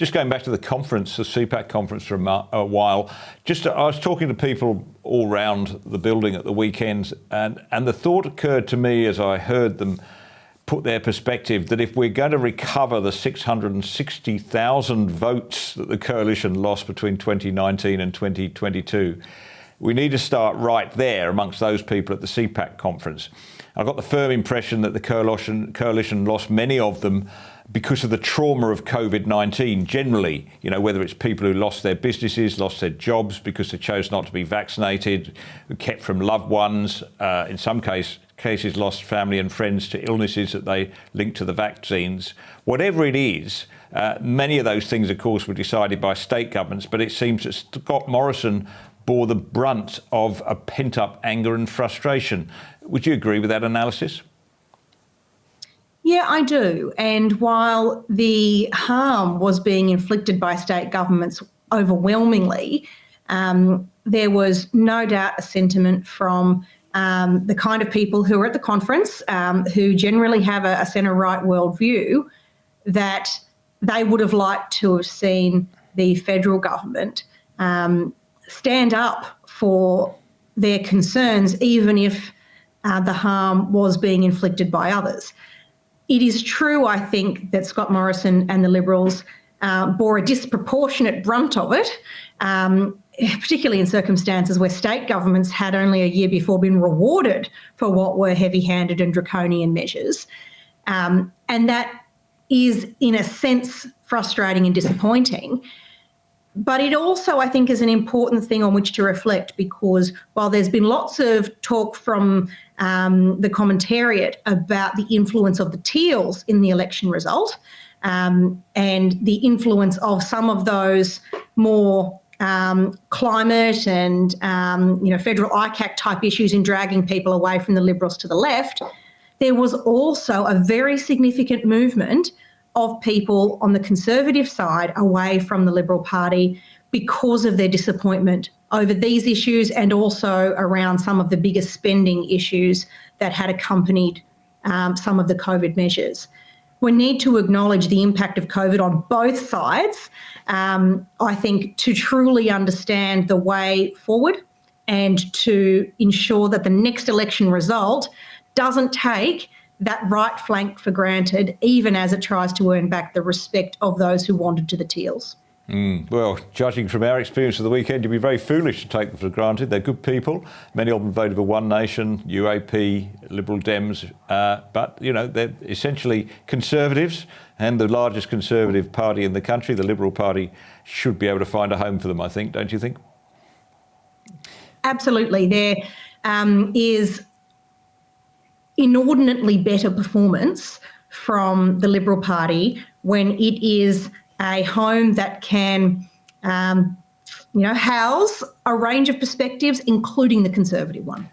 Just going back to the conference, the CPAC conference for a while, I was talking to people all around the building at the weekends, and the thought occurred to me as I heard them put their perspective that if we're going to recover the 660,000 votes that the coalition lost between 2019 and 2022, we need to start right there amongst those people at the CPAC conference. I got the firm impression that the coalition lost many of them because of the trauma of COVID-19 generally, whether it's people who lost their businesses, lost their jobs because they chose not to be vaccinated, who kept from loved ones, in some cases lost family and friends to illnesses that they linked to the vaccines. Whatever it is, many of those things, of course, were decided by state governments, but it seems that Scott Morrison bore the brunt of a pent-up anger and frustration. Would you agree with that analysis? Yeah, I do. And while the harm was being inflicted by state governments overwhelmingly, there was no doubt a sentiment from the kind of people who are at the conference, who generally have a centre-right worldview, that they would have liked to have seen the federal government stand up for their concerns, even if the harm was being inflicted by others. It is true, I think, that Scott Morrison and the Liberals bore a disproportionate brunt of it, particularly in circumstances where state governments had only a year before been rewarded for what were heavy-handed and draconian measures. And that is, in a sense, frustrating and disappointing. But it also, I think, is an important thing on which to reflect, because while there's been lots of talk from the commentariat about the influence of the Teals in the election result, and the influence of some of those more climate and federal ICAC type issues in dragging people away from the Liberals to the left, there was also a very significant movement of people on the Conservative side away from the Liberal Party because of their disappointment over these issues, and also around some of the biggest spending issues that had accompanied some of the COVID measures. We need to acknowledge the impact of COVID on both sides, I think, to truly understand the way forward and to ensure that the next election result doesn't take that right flank for granted, even as it tries to earn back the respect of those who wanted to the Teals. Well, judging from our experience of the weekend, you'd be very foolish to take them for granted. They're good people. Many of them voted for One Nation, UAP, Liberal Dems, but, they're essentially Conservatives, and the largest Conservative party in the country, the Liberal Party, should be able to find a home for them, I think, don't you think? Absolutely. There is inordinately better performance from the Liberal Party when it is a home that can, house a range of perspectives, including the Conservative one.